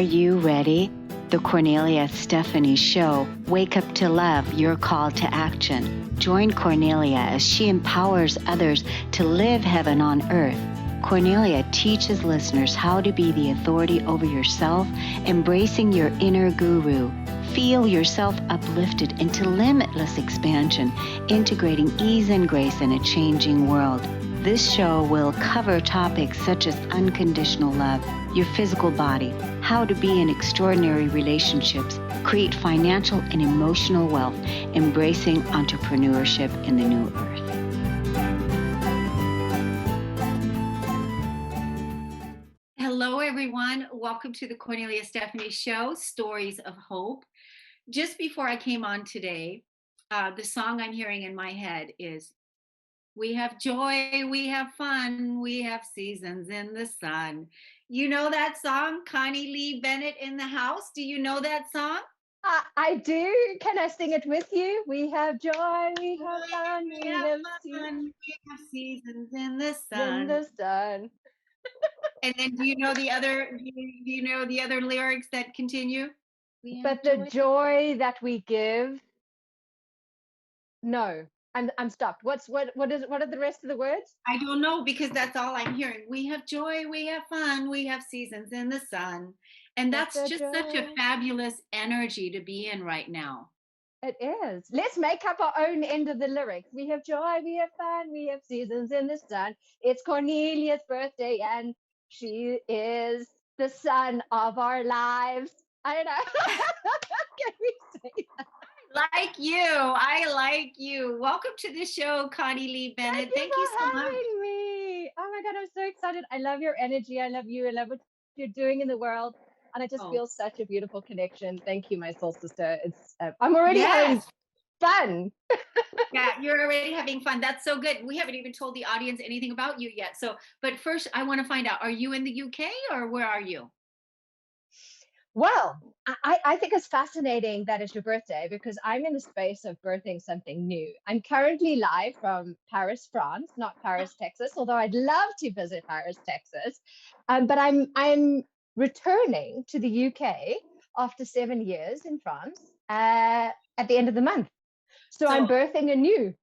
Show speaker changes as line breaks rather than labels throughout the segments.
you ready? The Kornelia Stephanie Show. Wake up to love, your call to action. Join Kornelia as she empowers others to live heaven on earth. Kornelia teaches listeners how to be the authority over yourself, embracing your inner guru. Feel yourself uplifted into limitless expansion, integrating ease and grace in a changing world. This show will cover topics such as unconditional love, your physical body, how to be in extraordinary relationships, create financial and emotional wealth, embracing entrepreneurship in the new earth. Hello, everyone. Welcome to the Kornelia Stephanie Show, Stories of Hope. Just before I came on today, the song I'm hearing in my head is, "We have joy, we have fun, we have seasons in the sun." You know that song, Connie-Lee Bennett in the house? Do you know that song?
I do. Can I sing it with you? We have joy, we have fun, we have
seasons in the
in
sun.
the sun.
And then do you know the other lyrics that continue?
But the joy that we give. No, I'm stopped. What are the rest of the words?
I don't know, because that's all I'm hearing. We have joy, we have fun, we have seasons in the sun. And that's just such a fabulous energy to be in right now.
It is. Let's make up our own end of the lyrics. We have joy, we have fun, we have seasons in the sun. It's Cornelia's birthday and she is the sun of our lives. I don't know. Can we say that?
I like you. Welcome to the show, Connie-Lee Bennett.
Thank you so much for having me. Oh my God, I'm so excited. I love your energy. I love you. I love what you're doing in the world. And I just feel such a beautiful connection. Thank you, my soul sister. It's I'm already having fun.
Yeah, you're already having fun. That's so good. We haven't even told the audience anything about you yet. So, but first I want to find out, are you in the UK or where are you?
Well, I think it's fascinating that it's your birthday because I'm in the space of birthing something new. I'm currently live from Paris, France, not Paris, Texas, although I'd love to visit Paris, Texas. But I'm returning to the UK after 7 years in France at the end of the month. So I'm birthing anew.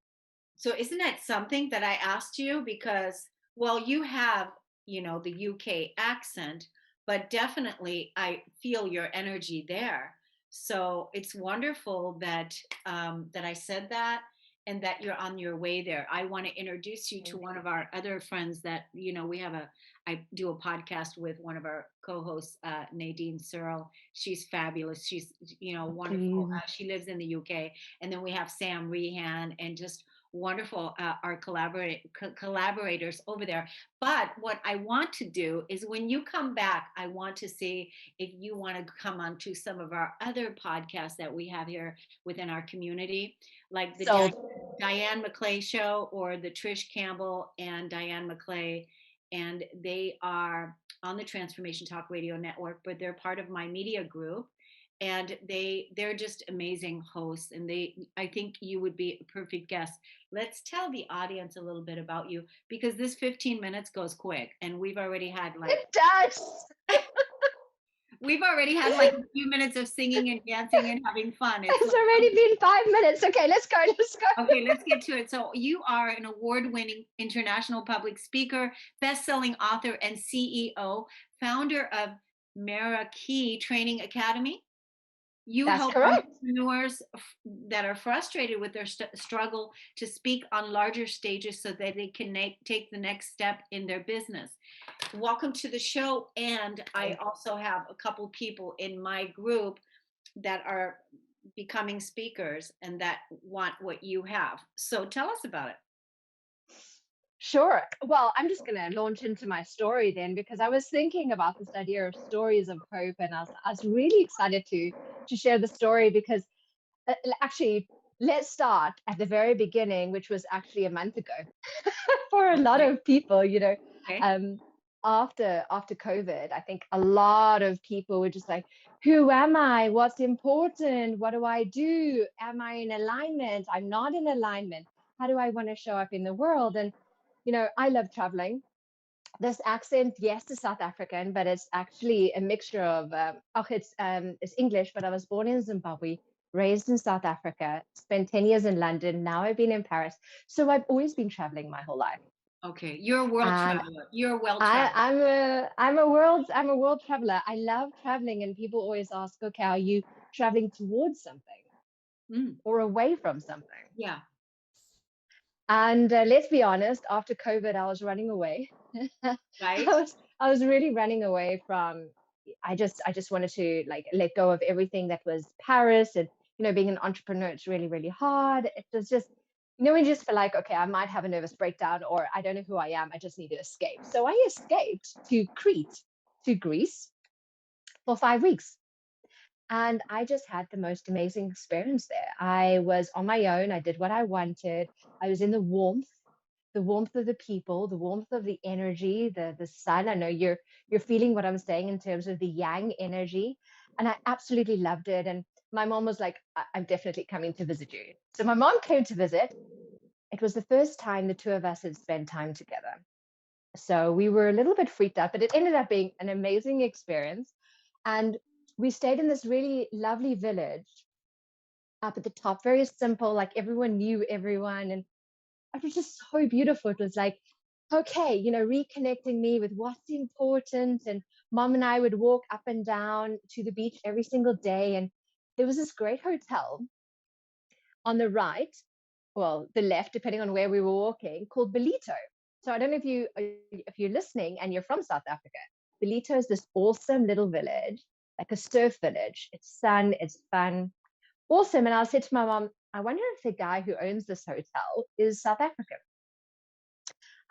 So isn't that something that I asked you? Because, well, you have, the UK accent, but definitely I feel your energy there. So it's wonderful that that I said that and that you're on your way there. I want to introduce you to one of our other friends that, I do a podcast with one of our co-hosts, Nadine Searle. She's fabulous. She's, wonderful. She lives in the UK. And then we have Sam Rehan and just wonderful our collaborators over there. But what I want to do is when you come back, I want to see if you want to come on to some of our other podcasts that we have here within our community, like the Diane McClay show or the Trish Campbell and Diane McClay. And they are on the Transformation Talk Radio Network, but they're part of my media group. And they're just amazing hosts, and I think you would be a perfect guest. Let's tell the audience a little bit about you, because this 15 minutes goes quick and we've already had
it does.
We've already had like a few minutes of singing and dancing and having fun.
It's already been 5 minutes. Okay, let's go.
Okay, let's get to it. So you are an award-winning international public speaker, best-selling author, and CEO, founder of Marquee Training Academy. You help entrepreneurs that are frustrated with their struggle to speak on larger stages so that they can take the next step in their business. Welcome to the show. And I also have a couple people in my group that are becoming speakers and that want what you have. So tell us about it.
Sure. Well, I'm just going to launch into my story then, because I was thinking about this idea of stories of hope, and I was really excited to share the story because actually, let's start at the very beginning, which was actually a month ago for a lot of people, after COVID, I think a lot of people were just like, who am I? What's important? What do I do? Am I in alignment? I'm not in alignment. How do I want to show up in the world? And I love traveling. This accent, yes, is South African, but it's actually a mixture of it's English, but I was born in Zimbabwe, raised in South Africa, spent 10 years in London. Now I've been in Paris. So I've always been traveling my whole life.
Okay, you're a world
And
traveler. You're a well
I,
traveler.
I'm a world traveler. I love traveling, and people always ask, okay, are you traveling towards something
Mm,
or away from something?
yeah,
And let's be honest, after COVID, I was running away. I
right.
was really running away from. I just wanted to like let go of everything that was Paris, and being an entrepreneur, it's really really hard. It was just when you just feel like, okay, I might have a nervous breakdown, or I don't know who I am. I just need to escape. So I escaped to Crete, to Greece, for 5 weeks. And I just had the most amazing experience there. I was on my own. I did what I wanted. I was in the warmth of the people, the warmth of the energy, the sun. I know you're feeling what I'm saying in terms of the yang energy. And I absolutely loved it. And my mom was like, I'm definitely coming to visit you. So my mom came to visit. It was the first time the two of us had spent time together. So we were a little bit freaked out, but it ended up being an amazing experience. And we stayed in this really lovely village up at the top, very simple, like everyone knew everyone. And it was just so beautiful. It was like, okay, reconnecting me with what's important. And mom and I would walk up and down to the beach every single day. And there was this great hotel on the right, well, the left, depending on where we were walking, called Belito. So I don't know if you're listening and you're from South Africa. Belito is this awesome little village, like a surf village. It's sun, it's fun, awesome. And I said to my mom, I wonder if the guy who owns this hotel is South African.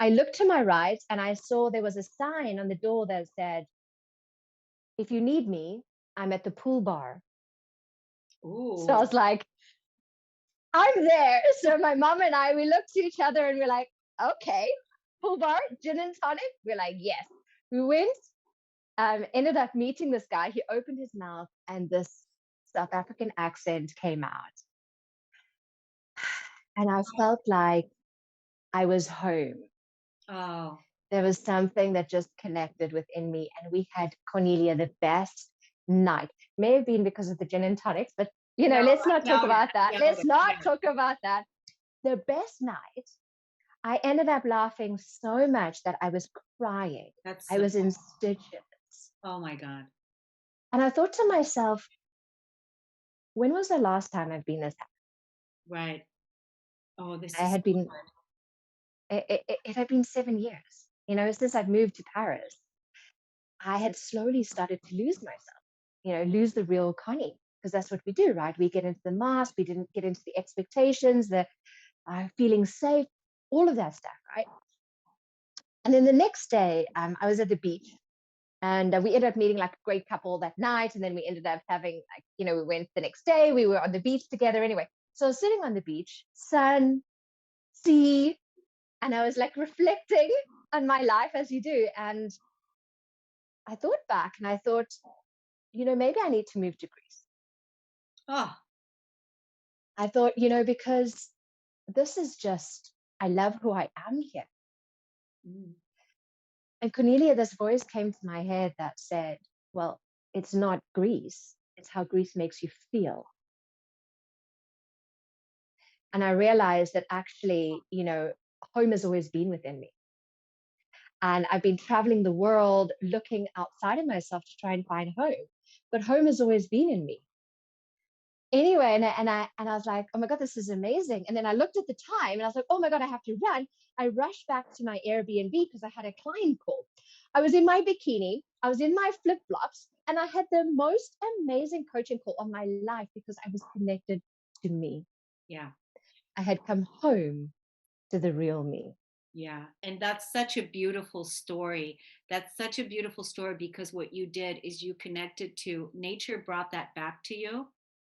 I looked to my right and I saw there was a sign on the door that said, if you need me, I'm at the pool bar. So I
Ooh,
was like, I'm there. So my mom and I, we looked to each other and we're like, okay, pool bar, gin and tonic. We're like, yes. We went, ended up meeting this guy. He opened his mouth and this South African accent came out. And I felt like I was home.
oh,
There was something that just connected within me. And we had, Cornelia, the best night. May have been because of the gin and tonics, but
no,
let's
I
not talk
doubt it.
about that.
I doubt
Let's
it.
not
Yeah,
talk about that. The best night, I ended up laughing so much that I was crying.
that's
I
so.
was in stitches.
Oh my God.
And I thought to myself, when was the last time I've been this happy?
Right. Oh, this
I
is
had
so
been, it had been 7 years. Since I've moved to Paris, I had slowly started to lose myself, lose the real Connie, because that's what we do, right? We get into the mask, we didn't get into the expectations, the feeling safe, all of that stuff, right? And then the next day, I was at the beach. And we ended up meeting like a great couple that night. And then we ended up having, like, we went the next day, we were on the beach together anyway. So I was sitting on the beach, sun, sea, and I was like reflecting on my life as you do. And I thought back and I thought, maybe I need to move to Greece.
Oh,
I thought, because this is just, I love who I am here.
mm,
And Cornelia, this voice came to my head that said, well, it's not Greece, it's how Greece makes you feel. And I realized that actually, home has always been within me. And I've been traveling the world looking outside of myself to try and find home. But home has always been in me. Anyway, and I was like, oh my God, this is amazing. And then I looked at the time and I was like, oh my God, I have to run. I rushed back to my Airbnb because I had a client call. I was in my bikini, I was in my flip-flops, and I had the most amazing coaching call of my life because I was connected to me.
yeah.
I had come home to the real me.
Yeah. And that's such a beautiful story. That's such a beautiful story because what you did is you connected to nature, brought that back to you,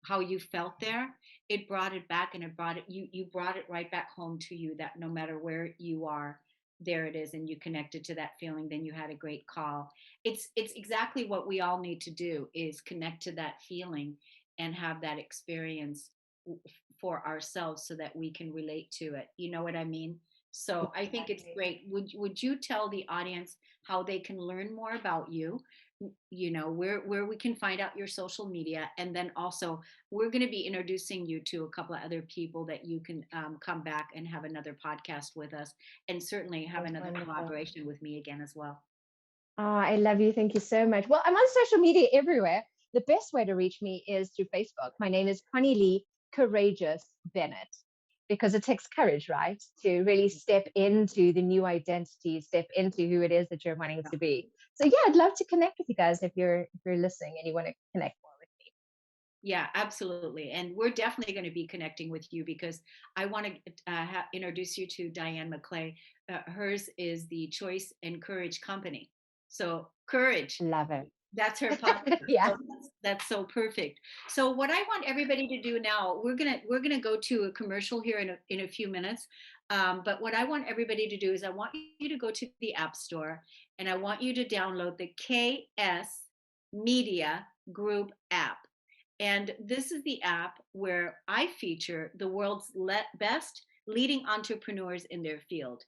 how you felt there. It brought it back and it brought it, you brought it right back home to you that no matter where you are, there it is, and you connected to that feeling, then you had a great call. It's exactly what we all need to do, is connect to that feeling and have that experience for ourselves so that we can relate to it. You know what I mean? So I think it's
Exactly.
great. Would you tell the audience how they can learn more about you? You know, where we can find out your social media, and then also we're going to be introducing you to a couple of other people that you can come back and have another podcast with us, and certainly have
That's
another
wonderful.
collaboration with me again as well.
Oh, I love you. Thank you so much. Well, I'm on social media everywhere. The best way to reach me is through Facebook. My name is Connie-Lee Courageous Bennett, because it takes courage, right? To really step into the new identity, step into who it is that you're wanting to be. So yeah, I'd love to connect with you guys if you're listening and you want to connect more with me.
Yeah, absolutely. And we're definitely going to be connecting with you, because I want to introduce you to Diane McClay. Hers is the Choice and Courage Company. So, courage,
Love it.
that's her podcast.
Yeah.
So that's so perfect. So what I want everybody to do now, we're gonna go to a commercial here in a few minutes. But what I want everybody to do is I want you to go to the App Store, and I want you to download the KS Media Group app. And this is the app where I feature the world's best leading entrepreneurs in their field.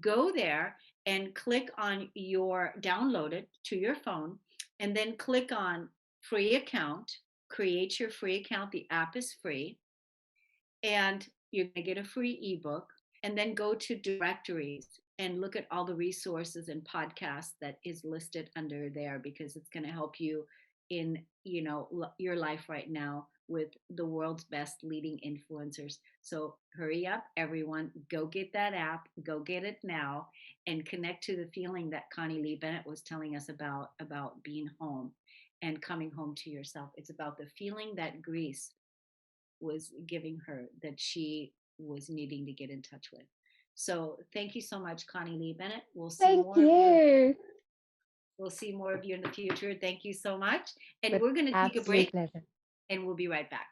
Go there and click on your download it to your phone, and then click on free account, create your free account. The app is free, and you're going to get a free ebook, and then go to directories and look at all the resources and podcasts that is listed under there, because it's going to help you in, you know, your life right now with the world's best leading influencers. So hurry up, everyone, go get that app, go get it now, and connect to the feeling that Connie-Lee Bennett was telling us about being home and coming home to yourself. It's about the feeling that Greece was giving her, that she was needing to get in touch with. So thank you so much, Connie-Lee Bennett. We'll see
Thank
more of you.
you.
We'll see more of you in the future. Thank you so much. And
With
we're going to take a break,
absolute pleasure.
and we'll be right back.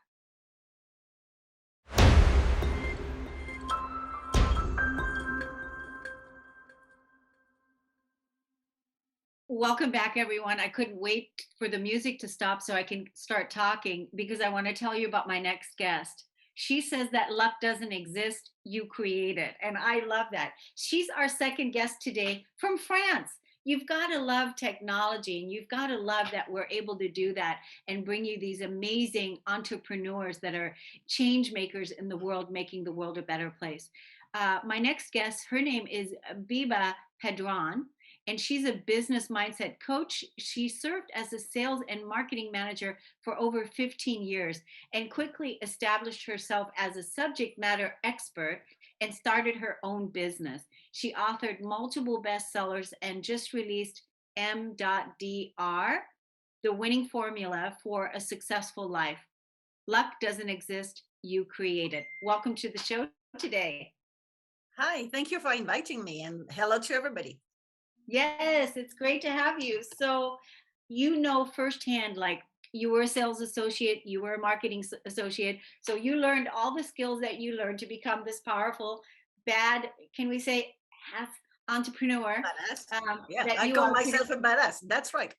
Welcome back, everyone. I couldn't wait for the music to stop so I can start talking, because I want to tell you about my next guest. She says that luck doesn't exist, you create it. And I love that. She's our second guest today from France. You've got to love technology, and you've got to love that we're able to do that and bring you these amazing entrepreneurs that are change makers in the world, making the world a better place. My next guest, her name is Biba Pedron, and she's a business mindset coach. She served as a sales and marketing manager for over 15 years, and quickly established herself as a subject matter expert and started her own business. She authored multiple bestsellers and just released M.Dr., the winning formula for a successful life. Luck doesn't exist, you create it. Welcome to the show today.
Hi, thank you for inviting me, and hello to everybody.
Yes, it's great to have you. So, you know firsthand, like, you were a sales associate, you were a marketing associate. So, you learned all the skills that you learned to become this powerful, bad, can we say, half entrepreneur
Badass. Yeah,
that
I
you
call
are today.
myself a badass. That's right.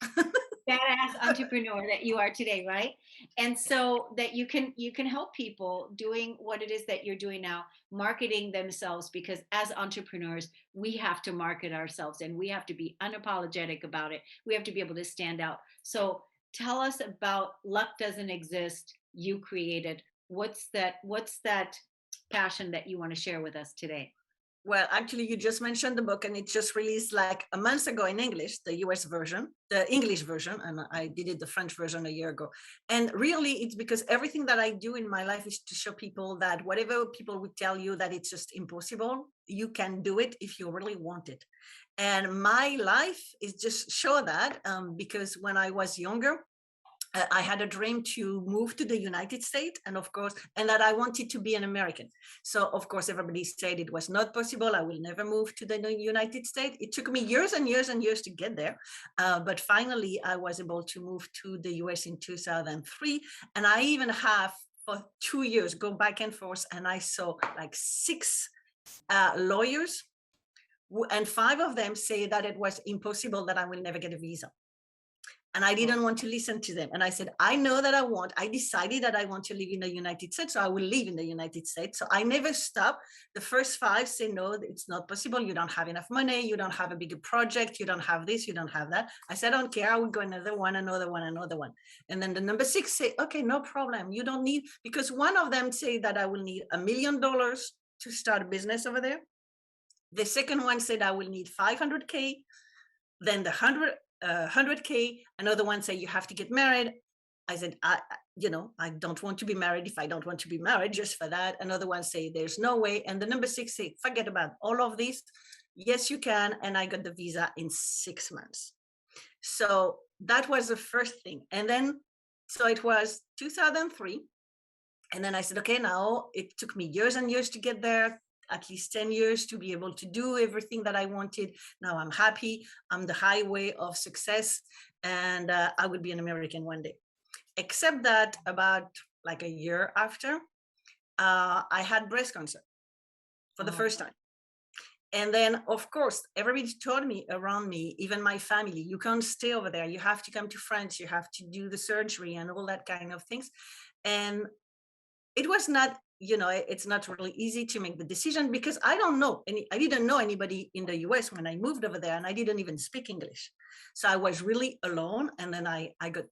Badass entrepreneur that you are today, right? And so that you can help people doing what it is that you're doing now, marketing themselves, because as entrepreneurs we have to market ourselves, and we have to be unapologetic about it. We have to be able to stand out. So tell us about luck doesn't exist, you created. What's that passion that you want to share with us today?
Well, actually, you just mentioned the book, and it just released like a month ago in English, the US version, the English version, and I did it the French version a year ago. And really, it's because everything that I do in my life is to show people that whatever people would tell you that it's just impossible, you can do it if you really want it. And my life is just show that, because when I was younger, I had a dream to move to the United States, and of course, and that I wanted to be an American. So of course, everybody said it was not possible. I will never move to the United States. It took me years and years and years to get there. But finally, I was able to move to the US in 2003. And I even have for 2 years go back and forth, and I saw like six lawyers And 5 of them say that it was impossible, that I will never get a visa. And I didn't want to listen to them. And I said, I know that I decided that I want to live in the United States, so I will live in the United States. So I never stop. The first 5 say, no, it's not possible. You don't have enough money. You don't have a bigger project. You don't have this, you don't have that. I said, I don't care. I will go another one, another one, another one. And then the number 6 say, okay, no problem. You don't need, because one of them say that I will need $1 million to start a business over there. The second one said I will need 500K. Then the 100K. Another one say you have to get married. I said, I don't want to be married if I don't want to be married, just for that. Another one say there's no way. And the number 6 say, forget about all of this. Yes, you can. And I got the visa in 6 months. So that was the first thing. And then, so it was 2003. And then I said, okay, now it took me years and years to get there, at least 10 years to be able to do everything that I wanted. Now I'm happy. I'm the highway of success, and I would be an American one day. Except that about like a year after, I had breast cancer for the first time. And then, of course, everybody told me around me, even my family, you can't stay over there. You have to come to France. You have to do the surgery and all that kind of things. And it was not, it's not really easy to make the decision, because I didn't know anybody in the US when I moved over there, and I didn't even speak English. So I was really alone. And then I got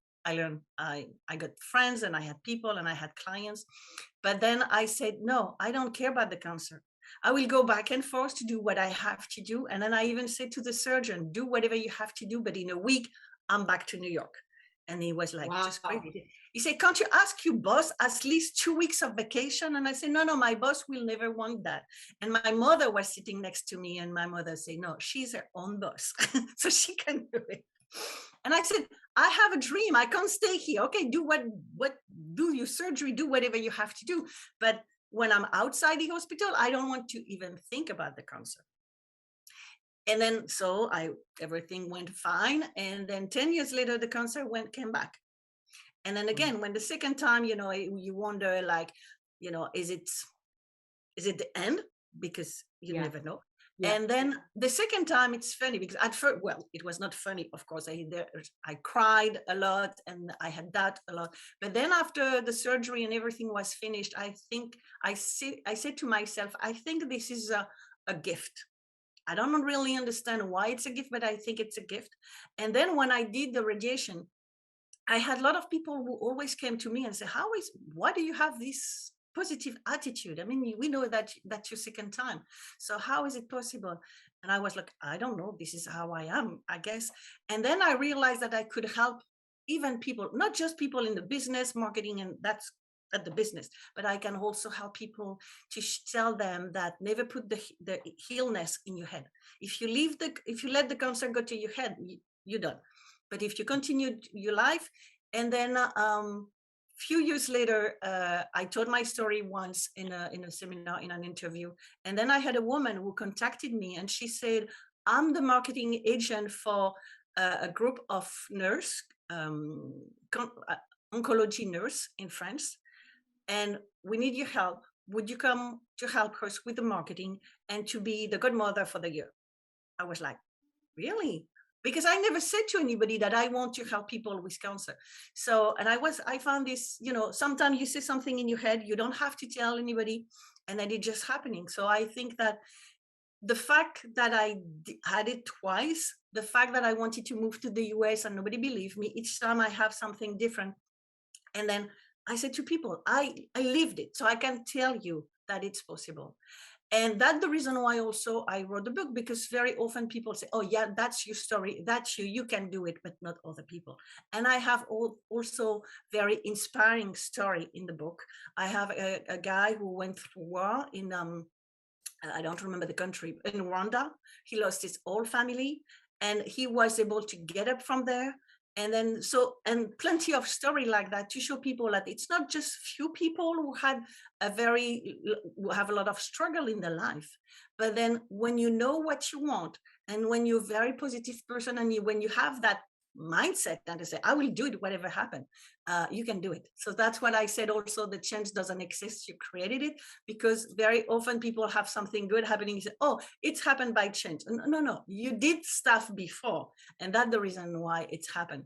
friends, and I had people, and I had clients. But then I said, no, I don't care about the cancer. I will go back and forth to do what I have to do. And then I even said to the surgeon, do whatever you have to do, but in a week, I'm back to New York. And he was like,
Wow.
just crazy. He said, can't you ask your boss at least 2 weeks of vacation? And I said, no, my boss will never want that. And my mother was sitting next to me, and my mother said, no, she's her own boss, so she can do it. And I said, I have a dream. I can't stay here. Okay, do do your surgery, do whatever you have to do. But when I'm outside the hospital, I don't want to even think about the cancer. And then, so everything went fine. And then 10 years later, the cancer came back. And then again, when the second time, you wonder, like, is it the end? Because you never know. Yeah. And then the second time, it's funny, because at first, well, it was not funny, of course. I cried a lot, and I had that a lot. But then after the surgery and everything was finished, I think I said to myself, I think this is a gift. I don't really understand why it's a gift, but I think it's a gift. And then when I did the radiation, I had a lot of people who always came to me and said, why do you have this positive attitude? I mean, we know that that's your second time. So how is it possible? And I was like, I don't know. This is how I am, I guess. And then I realized that I could help even people, not just people in the business, marketing, and that's at the business, but I can also help people to tell them that never put the illness in your head. If you let the cancer go to your head, you're done. But if you continue your life, and then few years later, I told my story once in a seminar, in an interview, and then I had a woman who contacted me, and she said, I'm the marketing agent for a group of nurse, oncology nurse in France, and we need your help. Would you come to help us with the marketing and to be the godmother for the year? I was like, really? Because I never said to anybody that I want to help people with cancer. So, and I found this, sometimes you say something in your head, you don't have to tell anybody, and then it's just happening. So I think that the fact that I had it twice, the fact that I wanted to move to the US and nobody believed me, each time I have something different. And then I said to people, I lived it, so I can tell you that it's possible. And that's the reason why also I wrote the book, because very often people say, oh yeah, that's your story, that's you can do it, but not other people. And I have also very inspiring story in the book. I have a guy who went through war in, I don't remember the country, in Rwanda. He lost his whole family, and he was able to get up from there. And then and plenty of story like that to show people that it's not just few people who have a lot of struggle in their life. But then when you know what you want, and when you're a very positive person, and when you have that mindset and to say, I will do it, whatever happens. You can do it. So that's what I said also, the change doesn't exist, you created it, because very often people have something good happening, you say, oh, it's happened by change. No, you did stuff before, and that's the reason why it's happened.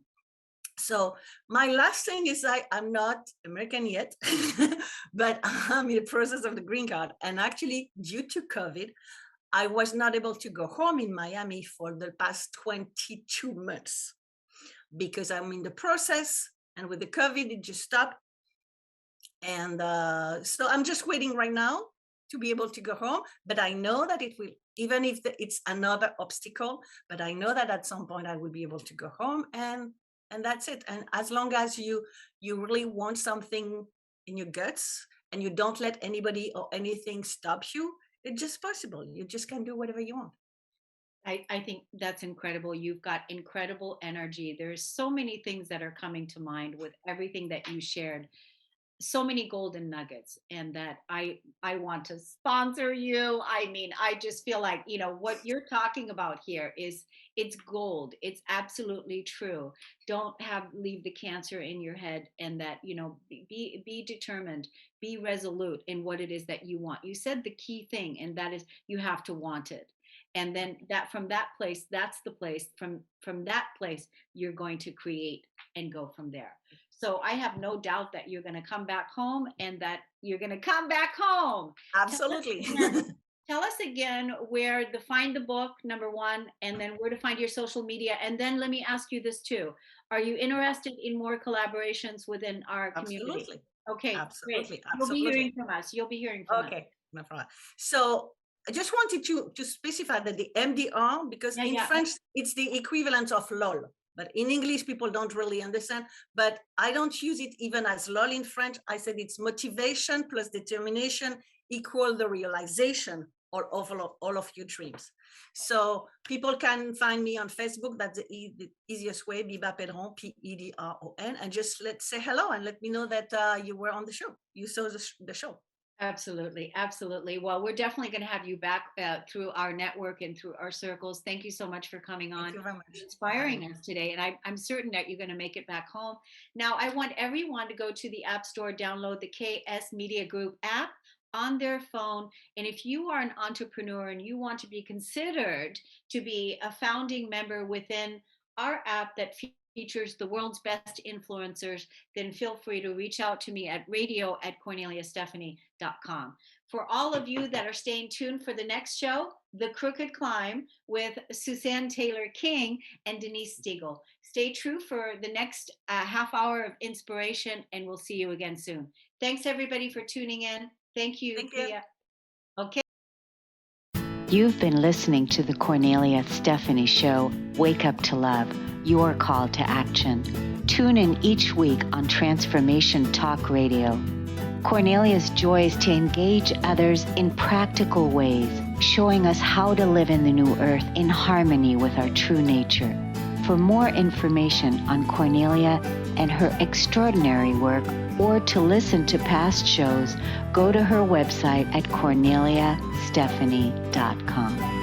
So my last thing is I'm not American yet, but I'm in the process of the green card. And actually, due to COVID, I was not able to go home in Miami for the past 22 months because I'm in the process, and with the COVID, it just stopped. And so I'm just waiting right now to be able to go home, but I know that it will, even if it's another obstacle, but I know that at some point I will be able to go home, and that's it. And as long as you really want something in your guts and you don't let anybody or anything stop you, it's just possible. You just can do whatever you want.
I think that's incredible. You've got incredible energy. There's so many things that are coming to mind with everything that you shared. So many golden nuggets, and that I want to sponsor you. I mean, I just feel like, what you're talking about here is, it's gold. It's absolutely true. Don't leave the cancer in your head, and that, be determined, be resolute in what it is that you want. You said the key thing, and that is, you have to want it. And then that, from that place, that's the place, from that place, you're going to create and go from there. So I have no doubt that you're going to come back home, and that you're going to come back home.
Absolutely.
Tell us again where to find the book, number one, and then where to find your social media. And then let me ask you this too. Are you interested in more collaborations within our community?
Absolutely.
Okay,
absolutely.
great. You'll be hearing from us. You'll be hearing from us.
Okay, no problem. So I just wanted to specify that the MDR, because in French, it's the equivalent of LOL. But in English, people don't really understand. But I don't use it even as LOL in French. I said it's motivation plus determination equal the realization of all of your dreams. So people can find me on Facebook. That's the easiest way, Biba Pedron, Pedron, and just let's say hello and let me know that you were on the show. You saw the show.
Absolutely. Absolutely. Well, we're definitely going to have you back through our network and through our circles. Thank you so much for coming on,
Thank you very much.
Inspiring us today. And I'm certain that you're going to make it back home. Now, I want everyone to go to the App Store, download the KS Media Group app on their phone. And if you are an entrepreneur and you want to be considered to be a founding member within our app that features the world's best influencers, then feel free to reach out to me at radio@CorneliaStephanie.com. For all of you that are staying tuned for the next show, The Crooked Climb with Suzanne Taylor King and Denise Stiegel. Stay true for the next half hour of inspiration, and we'll see you again soon. Thanks everybody for tuning in. Thank you.
Thank you.
Okay.
You've been listening to the Kornelia Stephanie Show, Wake Up to Love, your call to action. Tune in each week on Transformation Talk Radio. Kornelia's joy is to engage others in practical ways, showing us how to live in the new earth in harmony with our true nature. For more information on Kornelia and her extraordinary work, or to listen to past shows, go to her website at CorneliaStephanie.com.